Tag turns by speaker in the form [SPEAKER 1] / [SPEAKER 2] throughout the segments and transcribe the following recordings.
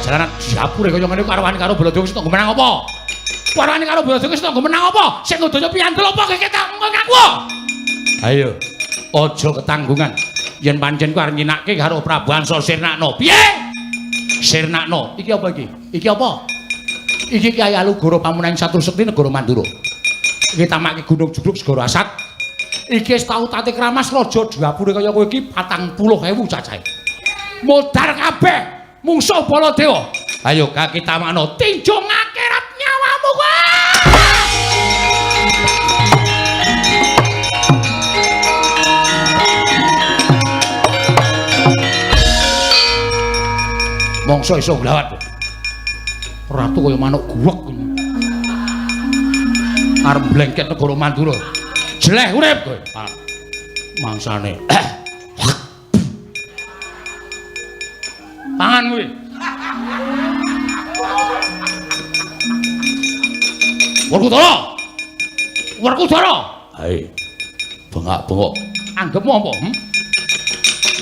[SPEAKER 1] jalanan diapure kaya ngene karwani karo Baladewa Sita menang apa? Karwani karo Baladewa Sita menang apa? Sing ngdonya piyandel apa keketak ngaku? Ayo, aja ketanggungan. Yen pancen ku arep nyinake karo Prabu Ansa Sirnakna. Piye? Sirnakna, iki apa iki? Iki apa? Iki Kyai Alugoro Pamunaing Satur Sekti negara Mandura. Iki tamake Gunung Judruk Segara Asat. Iki tau tate kramas raja diapure kaya kowe iki 40.000 cacahe. Modar kabeh mungsuh Baladewa. Ayo kaki tamakno tinju ngakhirat nyawamu kowe. Mongso iso glawat. Ratu kaya manuk guwek. Arep blengket negara Mandura. Jeleh urip kowe. Mangsane. Pangan kuwi. Werkudara. Werkudara. Hai. Bengak-bengok. Anggepmu apa?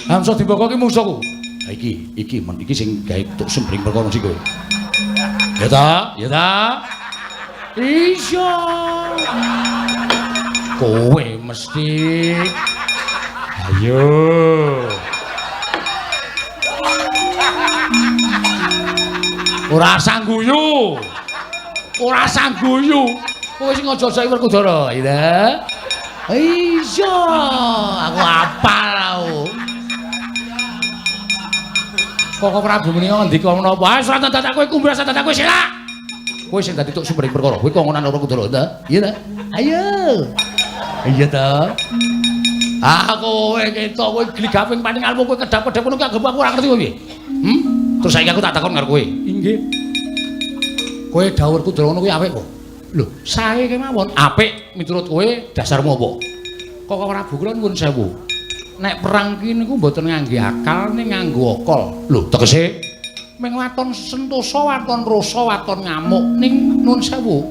[SPEAKER 1] Hamsa Dimbaka ki mungsuhku. Ha iki sing gawe tuk sembring perkara sing kowe. Ya ta? Ya ta? Iya. Kowe mesti. Ayo. Ora sangguyu. Ora sangguyu. Kowe sing aja saiki Werkudara, ya. Iya, aku apal aku. Kok Prabu menika ngendika menapa? Wis ora dadak kowe kumbras dadak kowe silak. Kowe sing dadi tuk sumring perkara. Kowe kongonan Werkudara ta? Iya ta? Ayo. Iya ta? Kowe ketok kowe gligaping paning almu kowe kedap-kedap ngono ki anggap aku ora ngerti kowe piye? Terus saiki aku tak takon karo kowe. Inggih. Kowe dawuh Werkudara ngono kuwi apik kok. Lho, sae kemawon. Apik miturut kowe dasarmu apa? Kok Prabu kula nuwun sewu. Nek perang ki niku mboten ngangge akal ning nganggo okol. Lho, tegese ming waton sentosa, waton rasa, waton ngamuk ning nuwun sewu.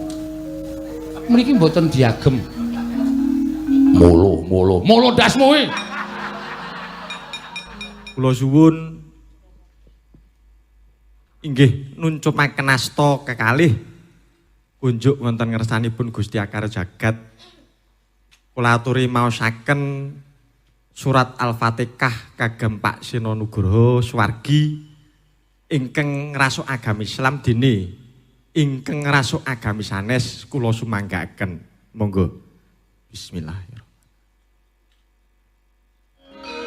[SPEAKER 1] Mriki mboten diagem. Molo dasmu kuwi.
[SPEAKER 2] Kula suwun inggih nuncupaken asta kekalih kunjuk wonten ngersanipun Gusti Akar Jagat. Kula aturi maosaken surat Al-Fatihah kagem Pak Sina Nugroho Swargi ingkang ngrasuk agami Islam dene ingkang ngrasuk agami sanes kula sumanggaaken. Monggo. Bismillahirrahmanirrahim.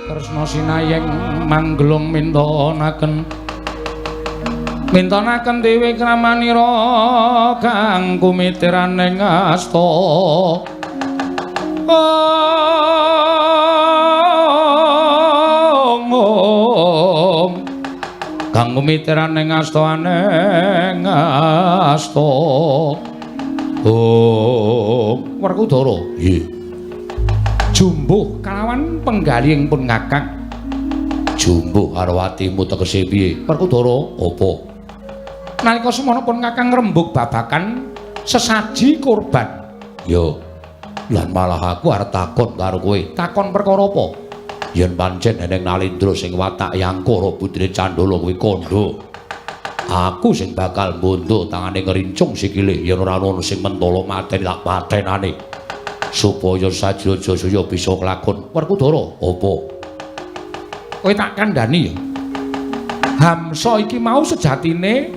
[SPEAKER 1] Kresna sinayeng manggelung mintonaken dewe kramanira kang kumitiraning asta. Kang kumitiraning asta aneng asta. Werkudara. Nggih. Jumbuh kalawan penggaling pun Kakang. Jumbuh arwatimu tegese piye? Werkudara apa? Nalika semana pun Kakang ngrembug babakan sesaji kurban. Yo. Lan malah aku arep takon karo kowe. Takon perkara apa? Yen pancen eneng Nalindra sing watak Yangkara putrine Candala kuwi kandha. Aku sing bakal mbondo tangane ngerincung sikile yen ora ono sing mentala mateni tak patenane. Supaya Sajrajasaya bisa kelakon. Werkudara, apa? Kowe tak kandhani ya. Hamsa iki mau sejatine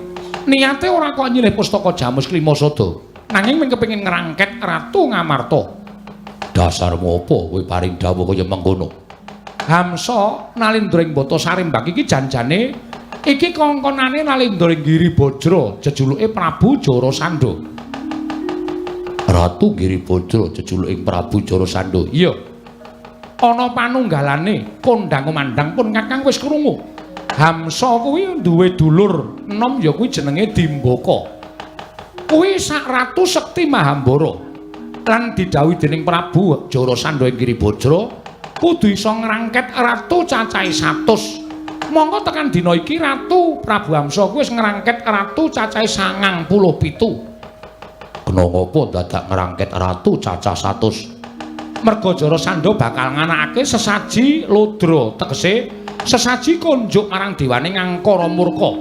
[SPEAKER 1] niate ora kok nyilih pustaka Jamus Klimasada, nanging mung kepengin ngrangket Ratu Ngamarta. Dasarmu apa kowe paring dawuh kaya mengkono? Hamsa Nalindra ing Bata Sarimbak iki janjane iki kongkonane Nalindra ing Giribajra jejuluke Prabu Jarasandha. Ratu Giribajra jejuluking Prabu Jarasandha. Iya. Ana panunggalane kondang kumandang pun Kakang wis krungu. Hamsa kuwi duwe dulur enom ya kuwi jenenge Dimbaka. Kuwi sak ratu sekti Mahambara. Lan didhawuhi dening Prabu Jarasandha ing Giribajra kudu iso ngrangket ratu cacahe 100. Monggo tekan dina iki Ratu Prabu Hamsa kuwi wis ngrangket ratu cacahe 97. Kena ngapa dadak ngrangket ratu cacah 100? Merga Jarasandha bakal nganakake sesaji Ludra, tegese sesaji konjuk marang dewane Ngangkara Murka.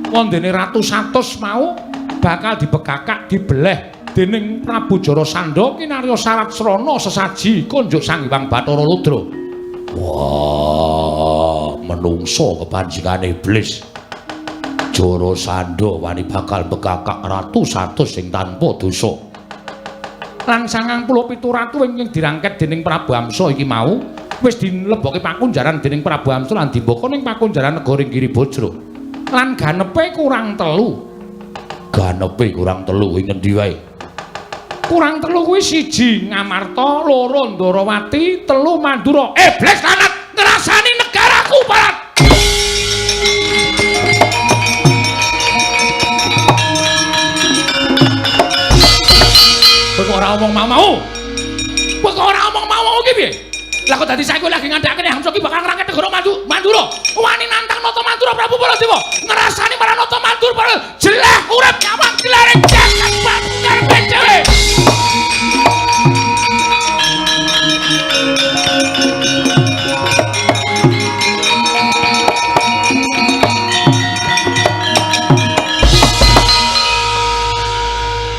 [SPEAKER 1] wondene Ratu Satus mau bakal dibekakak dibeleh dening Prabu Jarasandha kinarya syarat srana sesaji konjuk Sang Hyang Bathara Rudra. Wah, menungso kepanjingane iblis. Jarasandha wani bakal bekakak Ratu Satus sing tanpa dosa. Lan 97 ratu ingkang dirangket dening Prabu Amsa iki mau wis dilebokke pakunjaran dening Prabu Amsa lan dimbaka ning pakunjaran negara Giribajra. Lan ganepe kurang 3. Ganepe kurang 3 ing ngendi wae? Kurang 3 kuwi 1 Ngamarta, 2 Ndarawati, 3 Mandura. Iblis lanat ngrasani negaraku parat. Kok ora omong mau? Kok ora omong mau iki piye? Lah kok dadi saiki lagi ngandhakake Hamsa ki bakal ngrangket negara Mandura. Wani nantang Nata Mandura Prabu Baladewa. Ngrasani marang Nata Mandura jeleh urip nyawang dilare jagat bakal dhewe.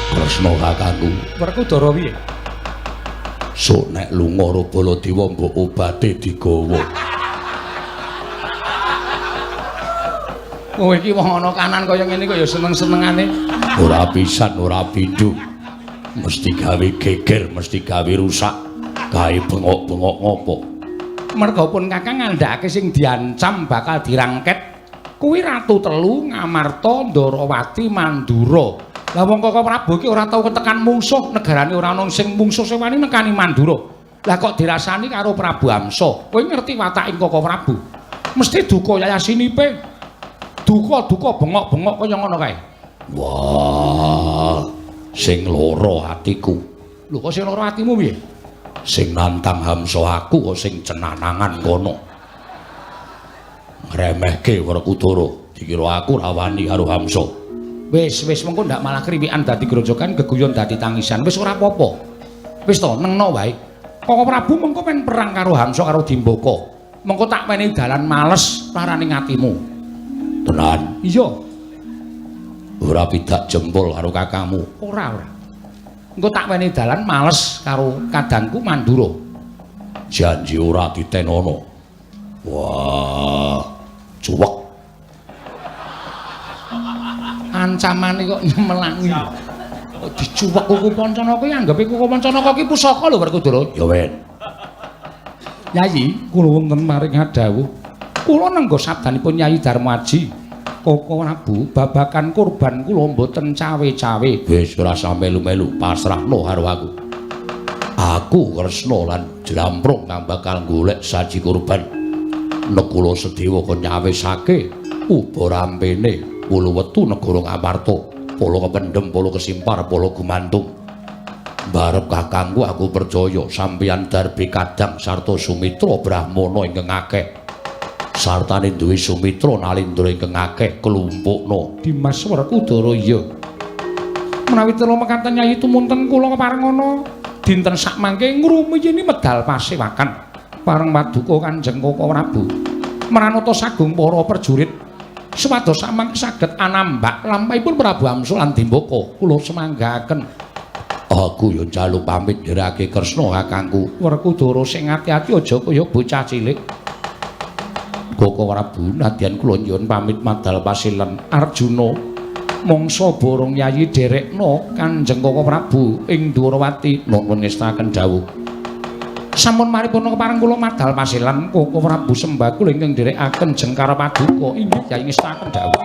[SPEAKER 1] Kresna kakangku, Werkudara piye? Sok nek lunga karo Baladewa mbok obate digawa. Kowe iki wong ana kanan kaya ngene kok ya seneng-senengane. Ora pisan, ora pindho. Mesti gawe geger, mesti gawe rusak. Gawe bengok-bengok ngopo? Merga pun Kakang ngandhakake sing diancam bakal dirangket. Kuwi Ratu Telu, Ngamarta, Ndarawati, Mandura. Lah wong Kaka Prabu iki ora tau ketekan mungsuh, negarane ora ana sing mungsuh sing wani nekani Mandura. Lah kok dirasani karo Prabu Amsa. Kowe ngerti wataking Kaka Prabu? Mesti duka yayasinipe. Duka-duka bengok-bengok kaya ngono kae. Wah, sing lara atiku. Lho kok sing lara atimu piye? Sing nantang Hamsa aku kok sing cenanangan kono. Ngremehke Werkudara, dikira aku ra wani karo Hamsa. Wis mengko ndak malah kriwikan dadi grojogan, geguyon dadi tangisan. Wis ora apa-apa. Wis to, nengno wae. Kaka Prabu mengko men perang karo Hamsa karo Dimbaka. Mengko tak menehi dalan males paraning atimu. Tenan? Iya. Ora pidak jempol karo kakangmu. Ora. Engko tak menehi dalan males karo kadangku Mandura. Janji ora ditenono. Wah, cuwek. Ancamane kok nyemelangi. Dicuwek kuku Pancana kuwi anggape kuku Pancana ki pusaka lho Werkudara. Ya wen. Yayi, kula wonten maring dawuh. Kula nenggo sabdanipun Nyai Darmaji. Kaka Prabu, babakan kurban kula mboten cawe-cawe. Wis ora usah melu-melu, pasrahno karo aku. Aku Kresna lan Jlamprung kang bakal golek saji kurban. Nek kula sedewa kok nyawisake uba rampene kula wetu negara Ngamarta, pala kependhem, pala kesimpar, pala gumantung. Barep kakangku aku percaya sampeyan Darbi Kadang sarta Sumitra Brahmana ingkang akeh. Sartane duwe Sumitra Nalindra ingkang akeh klumpukna. Dimas Werkudara iya. Menawi tela mekaten Nyai tumunten kula keparengana dinten sakmangke ngrumiyini medal pasewakan pareng paduka Kanjeng Kaka Prabu. Maranata sagung para prajurit supados samangke saged anambak lampahipun Prabu Amsa lan Dimbaka. Kula semanggaken. Aku ya njaluk pamit ndereke Kresna kakangku. Werkudara sing ati-ati aja kaya bocah cilik. Kaka Prabu nadyan kula nyuwun pamit madal pasilen Arjuna mangsa borong Yayi derekna Kanjeng Kaka Prabu ing Ndarawati nuwun ngestaken dawuh. Sampun maripurna kepareng kula madal pasilen Kaka Prabu sembah kula ingkang nderekaken Jengkara Paduka inggih Yayi ngestaken dawuh.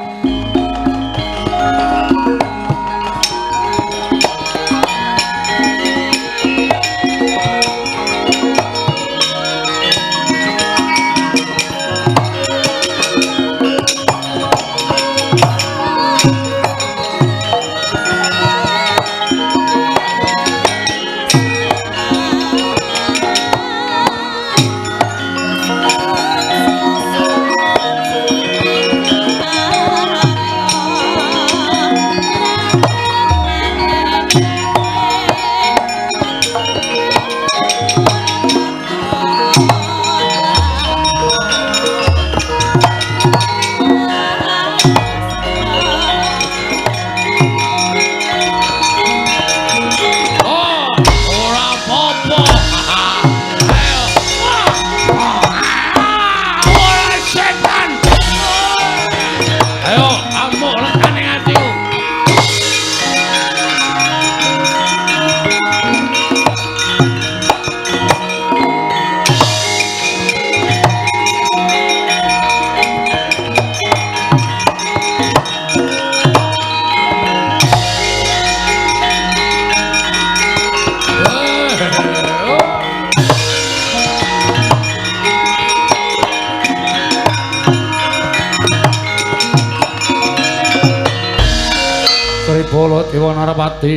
[SPEAKER 1] Dewa Narpati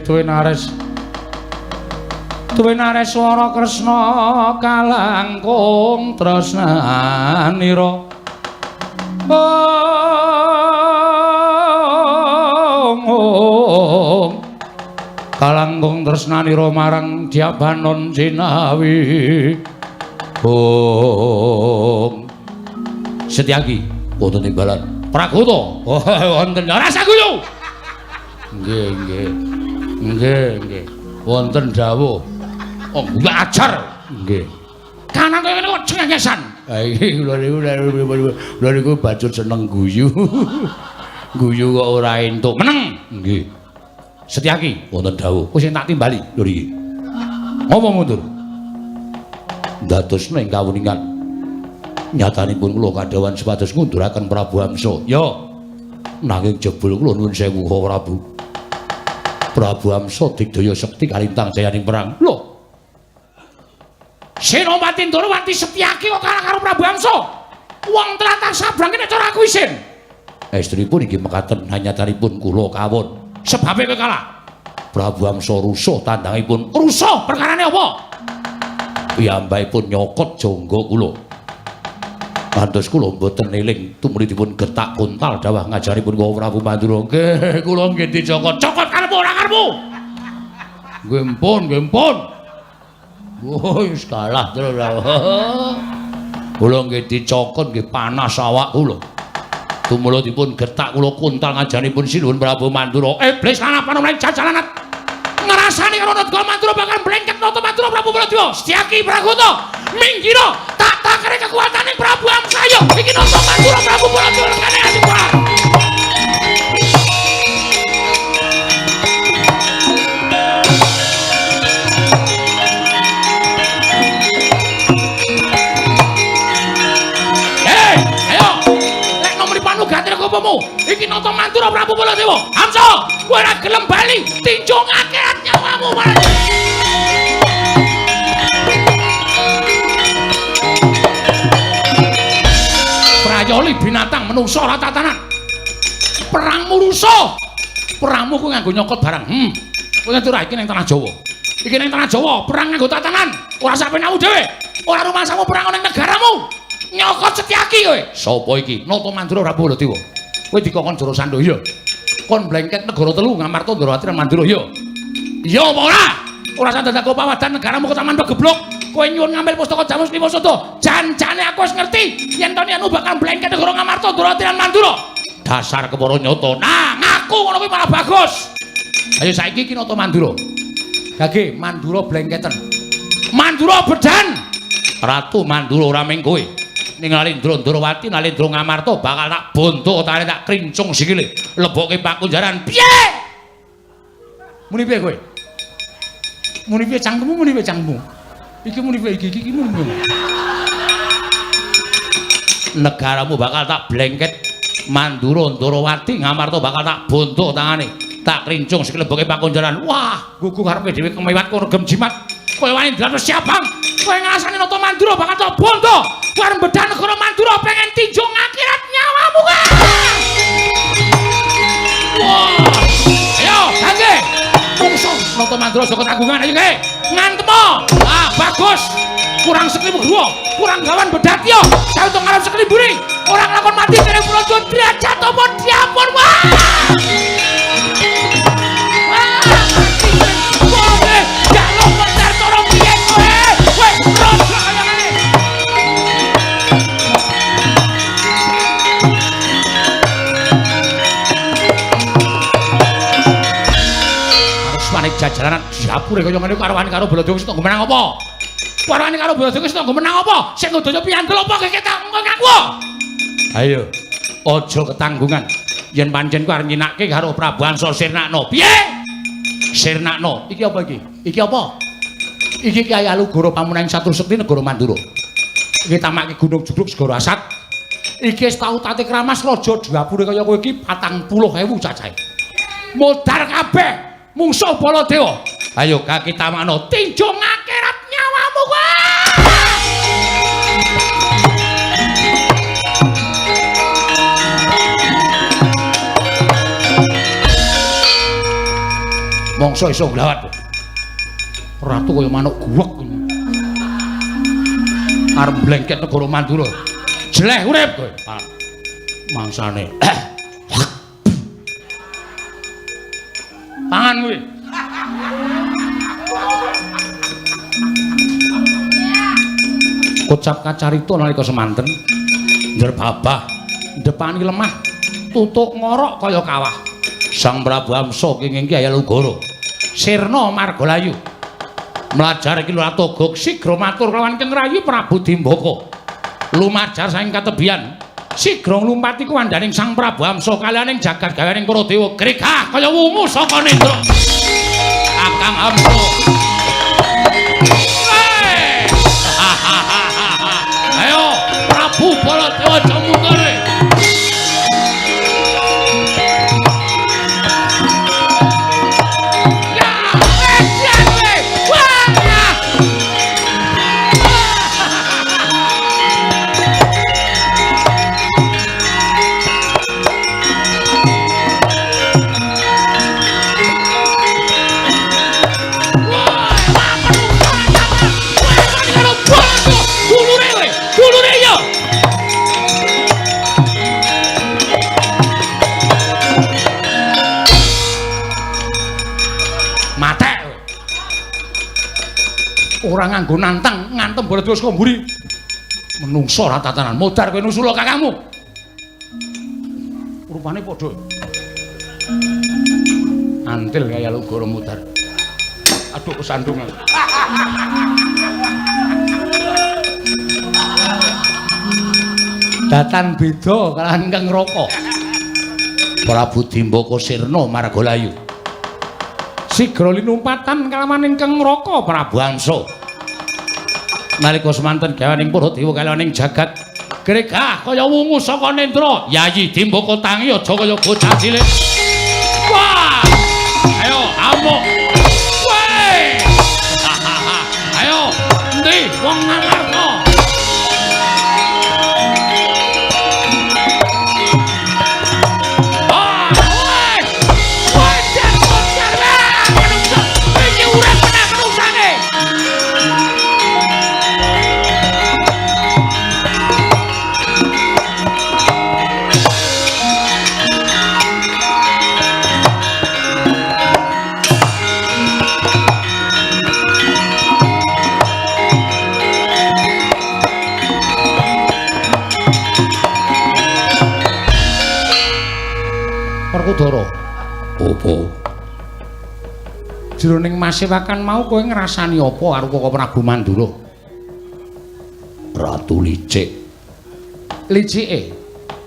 [SPEAKER 1] Duwe nares swara Kresna kalangkung tresnanira kalangkung tresnanira marang Diabanon Jinawi Setyaki wonten timbalan Pragoto wonten rasa guyu nggih wonten dawuh nggih ajar nggih kanan kaya ngene kok cengengesan ha iki kula niku bacot seneng guyu guyu kok ora entuk meneng nggih Setyaki wonten dawuh wis tak timbali lho iki apa mundur dadosna ing kawuningan nyatanipun kula kadhawan supados ngunduraken Prabu Amsa ya nanging jebul kula nuwun sewu Prabu Amsa digdaya sekti kalintang jayaning perang lho Senopati Ndarawati Setyaki kok kalah karo Prabu Amsa wong tlatah sabrang nek cara aku isin estripun inggih mekaten hanyatanipun kula kawon sebabe kowe kalah Prabu Amsa rusuh tandangipun rusuh perkarane apa piyambakipun nyokot jangga kula pantes kula mboten eling tumripun getak kuntal dawah ngajaripun kula Prabu Mandura nggih kula nggih dicokot-cokot karepmu ora karepmu nggih mpun wis kalah terus kula nggih dicokot nggih panas awak kula tumula dipun getak kula kuntal ngajaripun Sinuhun Prabu Mandura iblis lan apa meneh jajalanat ngrasani karo Nata Mandura bakal blengket Nata Mandura Prabu Baladewa Setyaki Pragoto minggiro tak takare kekuatane Prabu Amsa yo iki Nata Mandura Prabu Baladewa lekane ati kuat Gantine kopomu iki Nata Mandura Prabu Baladewa Amsa kowe ora gelem bali tinju akhirat nyawamu prayoli binatang menungso ora tatanan perangmu rusuh perangmu kowe nganggo nyokot barang kowe ngetur iki ning tanah Jawa iki ning tanah Jawa perang nganggo tatanan ora sapenamu dhewe ora rumangsamu perang ning negaramu nyokot Setyaki kowe. Sapa iki? Nata Mandura Prabu Baladewa. Kowe dikongkon Jara Sandhaya. Kon blengket negara telu Ngamarta Ndarawati lan Mandura ya. Iya apa ora? Ora sadadako pawadan negaramu ketaman pegeblok. Kowe nyuwun ngambil pustaka Jamus Niwasada. Janjane aku wis ngerti yen to anu bakal blengket negara Ngamarta Ndarawati lan Mandura. Dasar kepara nyata. Nah, ngaku ngono kuwi malah bagus. Ayo saiki iki Nata Mandura. Gage Mandura blengketen. Mandura bedan. Ratu Mandura ora mung kowe. Ning Nalendra Ndarawati Nalendra Ngamarta bakal tak bondo tare tak krincung sikile lebokke pakunjaran piye muni piye kowe muni piye cangkemmu iki muni piye iki muni negaramu bakal tak blengket Mandura Ndarawati Ngamarta bakal tak bondo tangane tak krincung sikile lebokke pakunjaran wah gugu karepe dhewe kemewat kono gem jimat kowe wani ndados siapang kowe ngrasani Nata Mandura bakal tak bondo wareng bedan negara Mandura pengen tinju akhirat nyawamu kan wah ayo gage mungsuh Nata Mandura saka tanggungan ayo ge ngantemo bagus kurang seklimu kedua kurang gawan bedatya saya untuk ngarep sekliburi orang lakon mati kene Praja derajat apa diampun wah jajaranan diapure kaya ngene karwane karo Baladewa wis tak menang apa? Karwane karo Baladewa wis tak menang apa? Sing ngdonya piyandel apa keketak ngaku? Ayo, aja ketanggungan. Yen pancen ku arep nyinake karo Prabu Ansa Sirnakna. Piye? Sirnakna, iki apa iki? Iki apa? Iki Kyai Alugara pamunaing Satur Sekti negara Mandura. Iki tamake Gunung Jugruk Segara Asat. Iki wis tau Tati Kramas raja diapure kaya kowe iki 40.000 cacahe. Modal kabeh. Mungsuh Baladewa. Ayo kaki tamakno tinju akhirat nyawamu kowe. Mongso iso nglawat. Ratu kaya manuk guwek. Arep blengket negara Mandura. Jeleh urip kowe. Mangsane. Pangan kuwi. Kocap kacarita nalika semanten njer babah ndepani lemah tutuk ngorok kaya kawah. Sang Prabu Amsa kenging Ki Ayalugara sirna margalayu mlajar iki Latogok sigra matur kelawan Keng Rayi Prabu Dimbaka lumajar saking katebian sigra nglumpati kuwandaning Sang Prabu Amsa kaliyaning jagat gawening para dewa gregah kaya wungu saka nendra Kakang Amsa. Ayo Prabu Baladewa Jamundare. Ora nganggo nantang ngantem Baladewa saka mburi. Menungso ra tatanan modar kowe nusula kakangmu. Rupane padha. Antil kaya Ayalugara modar. Aduh kesandungan. Datan beda kalawan Kang Raka. Prabu Dimbaka sirna margalayu. Sigra linumpatan kalawan ingkang Raka Prabu Amsa. Nalika semanten gawaning para dewa kalawaning jagat gregah kaya wungu saka nendra. Yayi Dimbaka tangi aja kaya bocah cilik. Wah! Ayo amuk. Weh! Ayo endi wong ngamarna? Werkudara. Apa? Jroning masewakan mau kowe ngrasani apa karo Koko Prabu Mandura? Ratu licik. Licike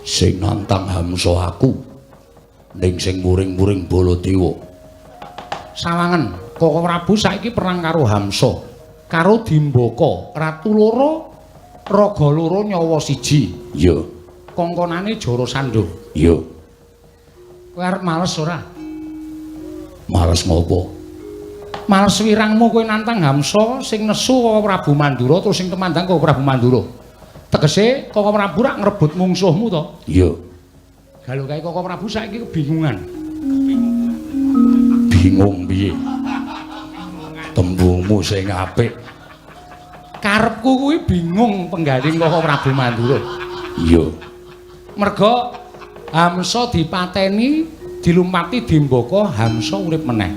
[SPEAKER 1] sing nantang Hamsa aku ning sing muring-muring Baladewa. Sawangen, Koko Prabu saiki perang karo Hamsa, karo Dimbaka, ratu loro, raga loro nyawa siji. Iya. Kongkonane Jara Sandha. Iya. Kowe arep males ora? Males ngopo? Males wirangmu kowe nantang Hamsa sing nesu Koko Prabu Mandura terus sing temandang Koko Prabu Mandura. Tegese Koko Prabu rak ngrebut mungsuhmu to? Iya. Galuh kae Koko Prabu saiki kebingungan. Bingung piye? Tembungmu sing apik. Karepku kuwi bingung penggaling Koko Prabu Mandura. Iya. Merga Hamsa dipateni dilumpati Dimbaka, Hamsa urip meneh.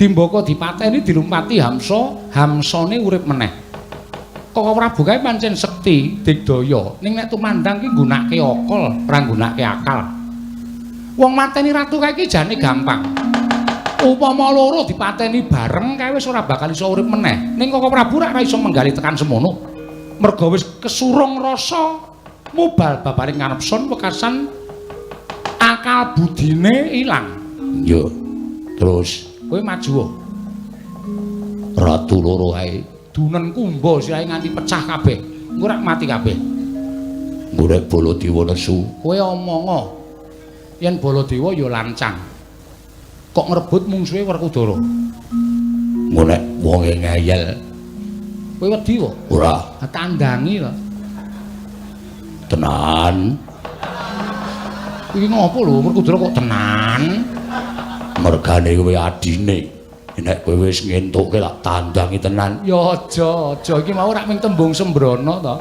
[SPEAKER 1] Dimbaka dipateni dilumpati Hamsa, Hamsane urip meneh. Koko Prabu kae pancen sekti digdaya, ning nek tumandang ki nggunakake akal, ora nggunakake akal. Wong mateni ratu kae ki jane gampang. Upama loro dipateni bareng kae wis ora bakal iso urip meneh. Ning Koko Prabu ora iso menggali tekan semono. Merga wis kesurung rasa mubal babaring ngarepson wekasan akal budine ilang. Yo. Terus kowe maju. Ratu loro ae dunen kumba sirahe nganti pecah kabeh. Engko rak mati kabeh. Ngurek Baladewa nesu. Kowe omongo yen Baladewa ya lancang. Kok ngrebut mungsuhe Werkudara. Ngonek wonge ngeyel. Kowe wedi kok? Ora. Tandangi lho. Tenan. Iki ngopo lho Werkudara kok tenan? Mergane kowe adine. Nek kowe wis ngentuke tak tandangi tenan. Ya aja iki mau rak ming tembung sembrono to.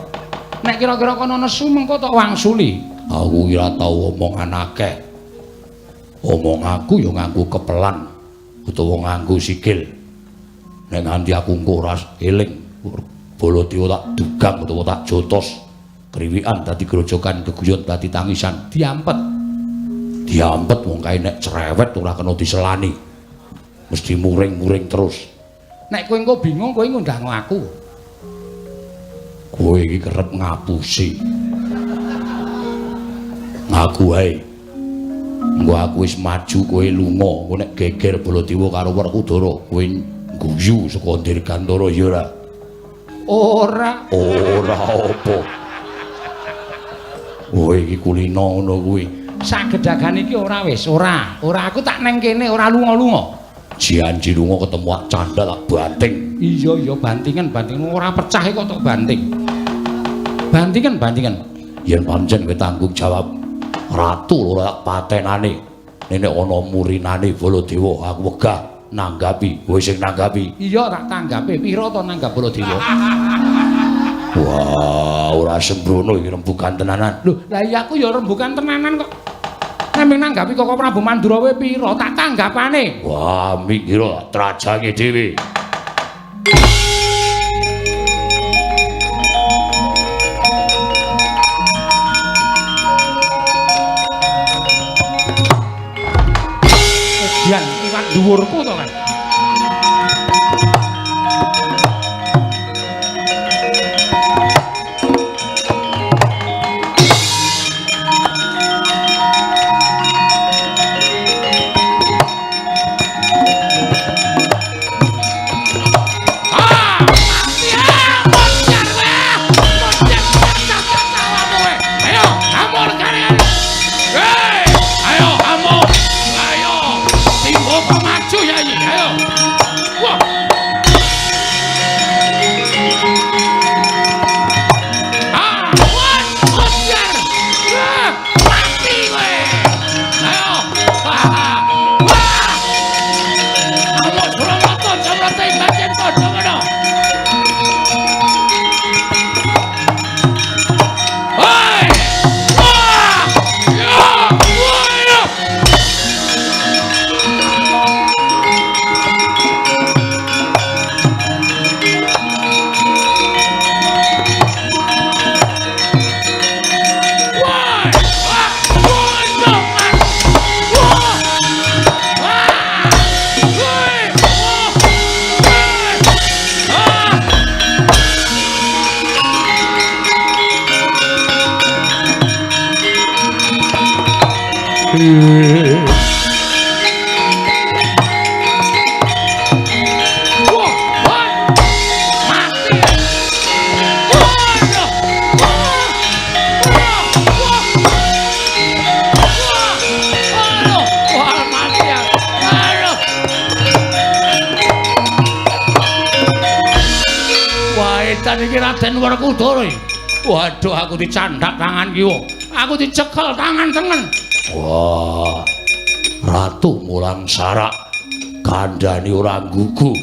[SPEAKER 1] Nek kira-kira kono nesu mengko tok wangsuli. Aku kira tau omongan akeh. Omong aku ya nganggo kepelan utawa nganggo sikil. Nek nganti aku engko ora eling Baladewa tak dugang utawa tak jotos. Kriwikan dadi grojokan geguyon dadi tangisan diampet. Diampet wong kae nek cerewet ora kena diselani. Mesti muring-muring terus. Nek kowe engko bingung kowe ngundang aku. Kowe iki kerep ngapusi. Ngaku wae. Engko aku wis maju kowe lunga, engko nek geger Baladewa karo Werkudara, kowe guyu saka Dirgantara ya ora. Ora apa. Kowe iki kulino ngono kuwi. Sagedagan iki ora wis, ora aku tak neng kene ora lunga-lunga. Janji lunga ketemu ak candal tak banting. Iya bantingan ora pecah kok tok banting. Bantingan. Yen pancen kowe tanggung jawab ratu ora patenane. Nek ana murinane Baladewa aku wegah nanggapi. Kowe sing nanggapi. Iya tak tanggapi. Pira to nanggap Baladewa? Wah, ora sembrono iki rembugan tenanan. Lho, lah iya aku ya rembugan tenanan kok. Nek nanggapi kok Prabu Mandura wae pira tak tanggapane. Wah, mikira trajange dhewe. Edian iwak dhuwurku to kan. Iki Raden Werkudara. Waduh aku dicandak tangan kiwa. Aku dicekel tangan tengen. Wah. Ratu mulang sarak. Kandhani ora nggugu.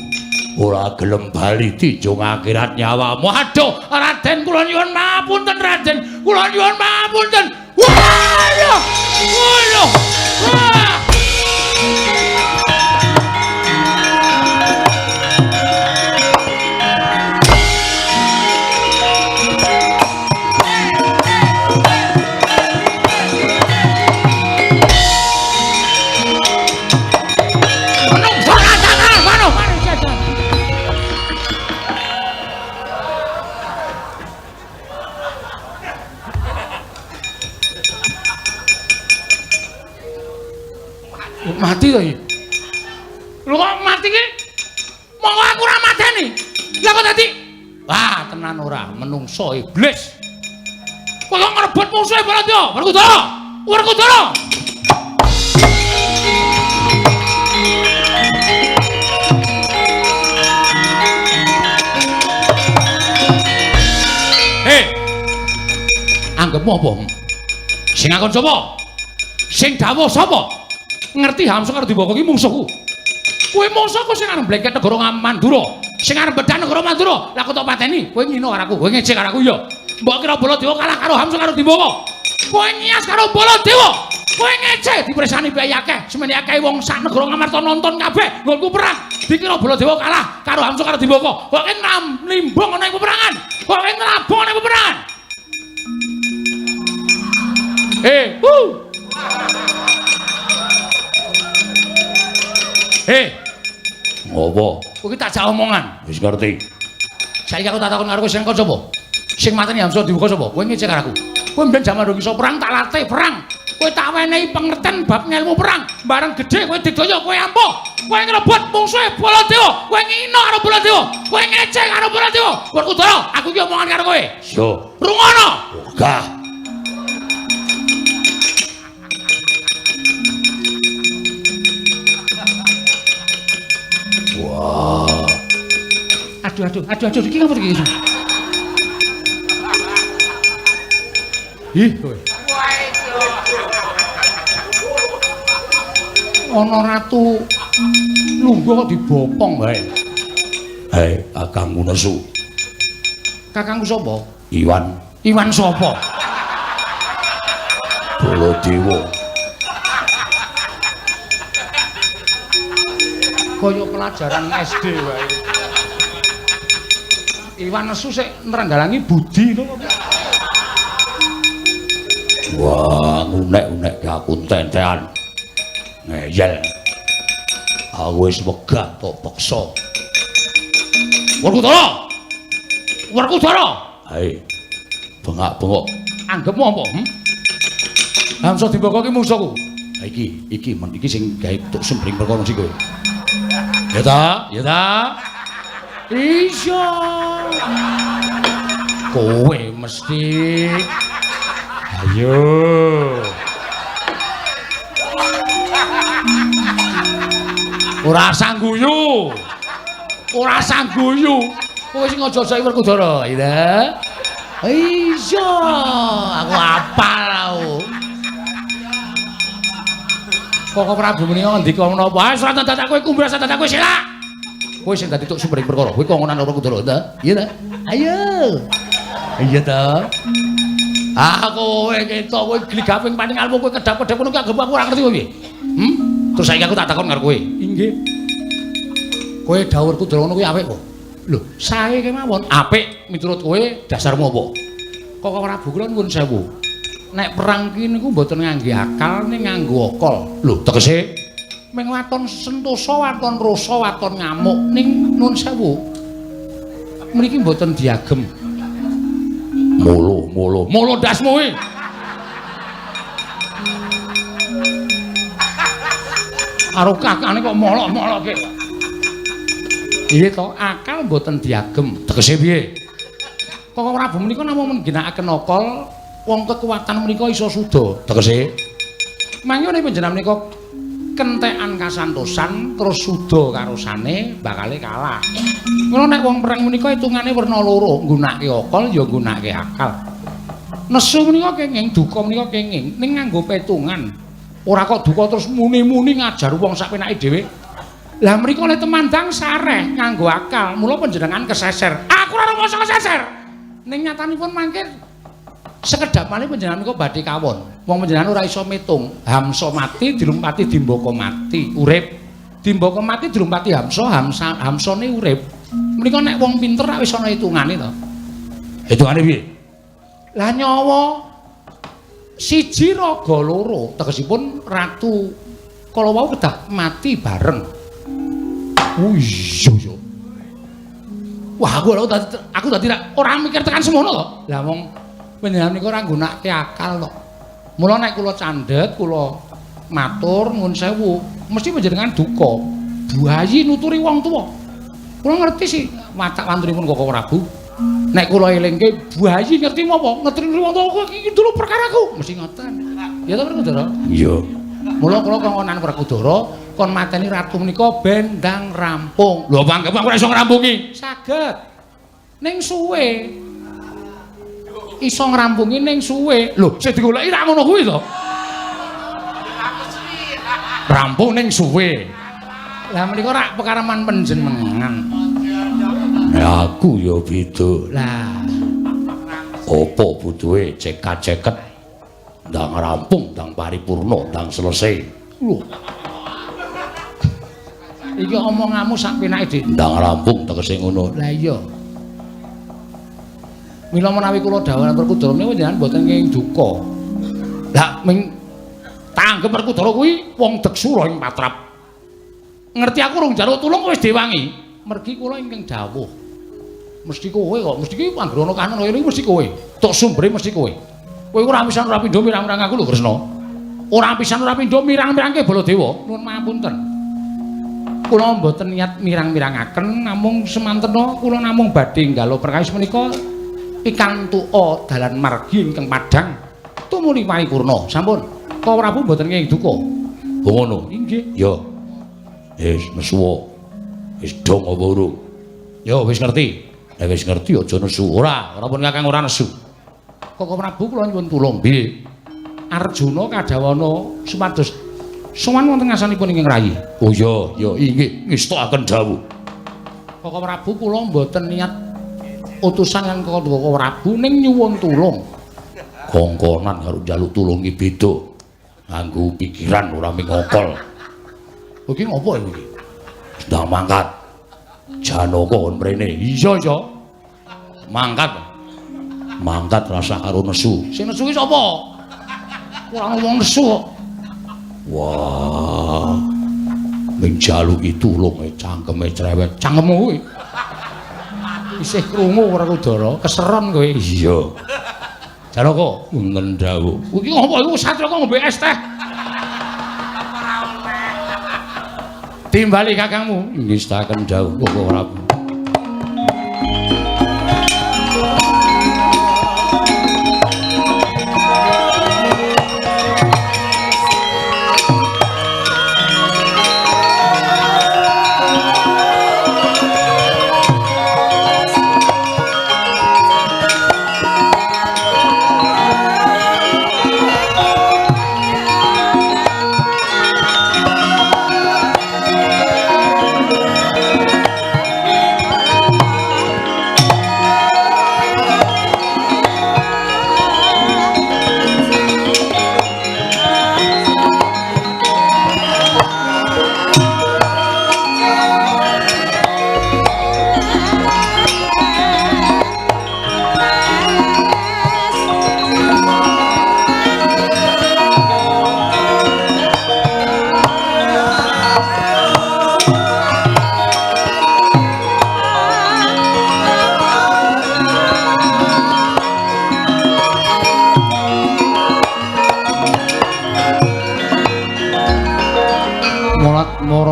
[SPEAKER 1] Ora gelem bali dijung akhirat nyawamu. Aduh, Raden kula nyuwun mapunten Raden. Kula nyuwun mapunten. Waduh. Waduh. Wah. Mati to iki. Lho kok mati ki? Monggo aku ora mateni. Lah kok dadi? Wah, tenan ora, menungso iblis. Kok ngrebut musuhe Baladewa? Werkudara! Werkudara! Hei. Anggepmu apa? Sing ngakon sapa? Sing dawuh sapa? ngerti Hamsa karo Dibaka ki mungsuhku. Kowe mungsuhku sing arep bleket negara Mandura, sing arep bedah negara Mandura. Lah kok tak pateni, kowe ngino karo aku, kowe ngecek karo aku ya. Mbok kira Baladewa kalah karo Hamsa karo Dibaka. Kowe nyias karo Baladewa. Kowe ngecek dipresani bae akeh, semene akeh wong sak negara Ngamarta nonton kabeh nggonku perang. Dikira Baladewa kalah karo Hamsa karo Dibaka. Kok nimbang ana ing peperangan. Kok nabung ana ing peperangan. Ngopo? Kowe tak jak omongan. Wis ngerti. Saiki aku tak takon karo kowe sing kok sapa? Sing mateni Hamsa Dibaka sapa? Kowe ngecek karo aku. Kowe mben jaman durung iso perang tak latih perang. Kowe tak wenehi pengerten bab ngelmu perang. Bareng gedhe kowe digaya kowe ampuh. Kowe ngrebut mungsuhe Baladewa. Kowe ngino karo Baladewa. Kowe ngecek karo Baladewa. Werkudara, aku iki omongan karo kowe. Yo. Rungono. Gah. Wah. Aduh, iki ngapa iki? Ih, kowe. Ana ratu lungguh kok dibopong wae. Hei, Kakangku nesu. Kakangku sapa? Iwan. Iwan sapa? Baladewa. Kaya pelajaran SD wae. Iwan nesu sik nrenggalangi budi lho. Wah, unek-unek aku entek-entekan. Ngeyel. Aku wis wegah tok peksa. Werkudara. Werkudara. Hei. Bengak-bengok. Anggepmu apa? Hamsa Dibaka ki musuhku. Ha iki sing gawe tok sembring perkara sing kowe. Ya ta? Ya ta? Iya. Kowe mesti. Ayo. Ora sangguyu. Ora sangguyu. Kowe sing aja saiki Werkudara, ya. Iya, aku apal aku. Kok Prabu menika ngendika menapa? Wis ora dadak kowe kumbras dadak kowe sila. Kowe sing dadi tuk sumber perkara. Kowe kongonan Werkudara ta? Iya ta? Ayo. Iya ta? Aku kowe ketok kowe gligaping paning almu kowe kedap-kedap ngono ki anggap aku ora ngerti kowe piye. Terus saiki aku tak takon karo kowe. Inggih. Kowe dawuhku Werkudara ngono kuwi apik kok. Lho, sae kemawon. Apik miturut kowe dasarmu apa? Kok Prabu kula nuwun sewu. Nek perang ki niku mboten ngangge akal ning nganggo okol. Lho, tegese ming waton sentosa, waton rasa, waton ngamuk ning nuwun sewu. Mriki mboten diagem. Molo dasmu kuwi. Karo kakane kok molok-molokke. Iya to, akal mboten diagem. Tegese piye? Kok Prabu menika namung ngginakaken okol, wong kekuatan menika iso suda. Tegese mangkene panjenengan menika kentekan kasantosan terus suda karosane bakale kalah. Ngono nek wong perang menika hitungane werna loro, nggunakake okol ya nggunakake akal. Nesu menika kenging, duka menika kenging, ning nganggo petungan. Ora kok duka terus muni-muni ngajar wong sak penake dhewe. Lah mriko le temandang sareh nganggo akal, mula panjenengan keseser. Aku ora rumangsa keseser. Ning nyatanipun mangke sekedap malih panjenengan menika badhe kawon. Wong panjenengan ora iso mitung. Hamsa mati dilumpati Dimbaka mati, urip. Dimbaka mati dilumpati Hamsane urip. Mriko nek wong pinter rak wis ana hitungane to. Hitungane piye? Lah nyawa siji raga loro, tegesipun ratu kala wau kedah mati bareng. Oh iya. Wah, aku dadi ora mikir tekan semono to. Lah wong panjenengan niku ora nggunakake akal to. Mula nek kula candhet, kula matur nuwun sewu, mesti panjenengan duka. Buayi nuturi wong tuwa. Kula ngerti sih watak wantunipun Koko Prabu. Nek kula elingke buayi ngerti apa? Ngerti wong tuwa iki dulu perkaraku, mesti ngoten. Ya to Werkudara? Iya. Mula kula kongonan Werkudara kon mateni ratu menika ben ndang rampung. Lho panggep ora iso ngrampungi. Saged. Ning suwe. Iso ngrampungi ning suwe. Lho, sing digoleki ra ngono kuwi to. rampung ning suwe. Lah menika rak pekareman panjenengan. Ya aku ya beda. Lah apa butuhe ceket-ceket ndang rampung, ndang paripurna, ndang selesai. Lho. Iki omonganmu sak penake, Dik. Ndang rampung tegese ngono. Lah iya. Mila menawi kula dawuh Werkudara menika jenengan boten kenging duka. Lah ming tanggep Werkudara kuwi wong deksura ing patrap. Ngerti aku rung njaluk tulung wis diwangi. Mergi kula ingkang dawuh. Mesti kowe kok, mesti iki panggrana kanon kaya iki mesti kowe. Tok sumbere mesti kowe. Kowe ora pisan ora pindho mirang-mirang aku lho Kresna. Ora pisan ora pindho mirang-mirangke Baladewa. Nuwun pangapunten. Kula mboten niat mirang-mirangaken namung semantena kula namung badhe nggalo perkawis menika pikantuka dalan margi ingkang padhang tumuli paripurna. Sampun. Kala Prabu mboten kenging duka. Oh ngono. Inggih. Ya. Wis nesuwa. Wis dong apa urung? Ya wis ngerti. Nek wis ngerti aja nesu. Ora pun Kakang ora nesu. Koko Prabu kula nyuwun tulung. Piye? Arjuna kadawana supados sowan wonten ngasanipun ingkang rayi. Oh ya inggih ngestokaken dawuh. Koko Prabu kula mboten niat utusan kan Koko Prabu ning nyuwun tulung. Kongkonan karo njaluk tulung iki beda. Nganggo pikiran ora mingokol. Iki ngopo iki? Sedang mangkat. Janaka kon mrene. Iya. Mangkat. Mangkat rasa karo nesu. Sing nesu ki sapa? Ora ngomong nesu kok. Wah. Ning jaluki tulunge cangkeme cerewet. Cangkemmu kuwi. Isih krungu Werkudara, keseron kowe. Iya. Janaka wonten dawuh. Iki ngopo iku satria kok ngombe es teh? Timbali kakangmu ngestaken dawuh Koko Prabu.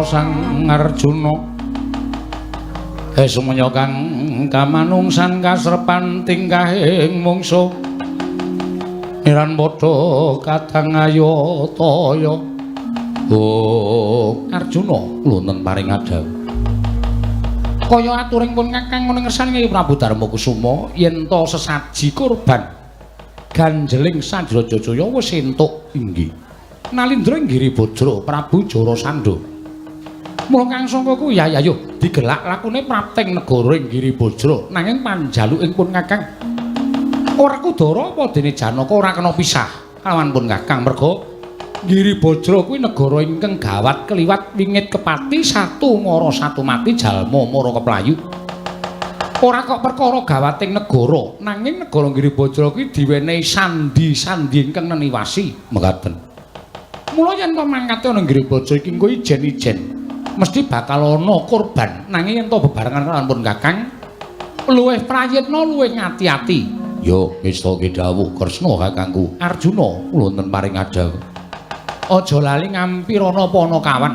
[SPEAKER 1] Sang Arjuna sumenya kang kamanungsan kasrepan tingkahing mungsuh niran padha kadang ayataya. Oh Arjuna wonten paring adhawu kaya aturing pun Kakang ngersani Prabu Darmakusuma yen to sesaji kurban ganjeling Sadrajajaya wis entuk inggih Nalindra Giribajra Prabu Jarasandha. Mula kang sangka kuwi ya yo digelak lakune prapting negara ing Giribajra nanging panjaluking pun Kakang Werkudara apa dene Janaka ora kena pisah kalawan pun Kakang merga Giribajra kuwi negara ingkang gawat keliwat wingit kepati satu mara satu mati jalma mara keplayu. Ora kok perkara gawating negara nanging negara Giribajra kuwi diwenehi sandi-sandi ingkang neniwasi mekaten. Mula yen pamangkate ana Giribajra iki engko ijen-ijen mesti bakal ana korban nanging yen to bebarengan kalawan pun Kakang luwih prayitna luwih ngati-ati. Yo wis to dawuh Kresna kakangku Arjuna wonten paring adhawu aja lali ngampirana Panakawan.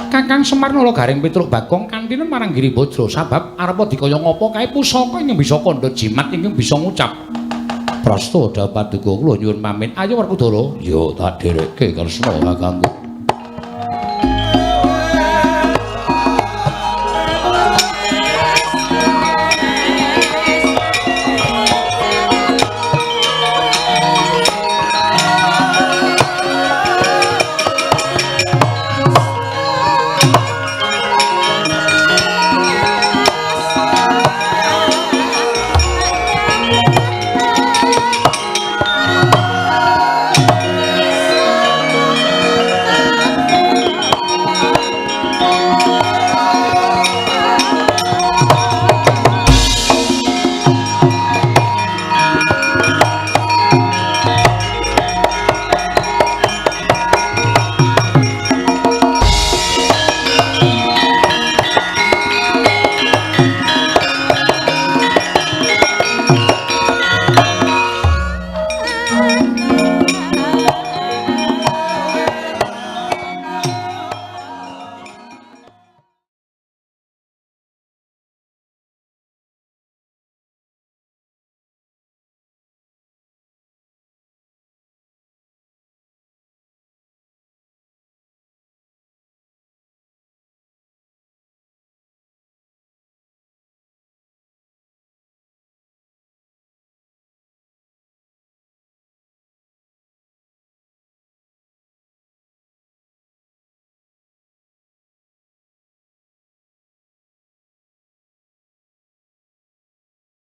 [SPEAKER 1] Kakang Semar Nalagaring Petruk Bagong kantinen marang Giribajra sabab arep dikaya ngapa kae pusaka ingkang bisa kandha jimat ingkang bisa ngucap prasta dawuh paduka kula nyuwun pamit. Ayo Werkudara. Yo tak dherekke Kresna kakangku.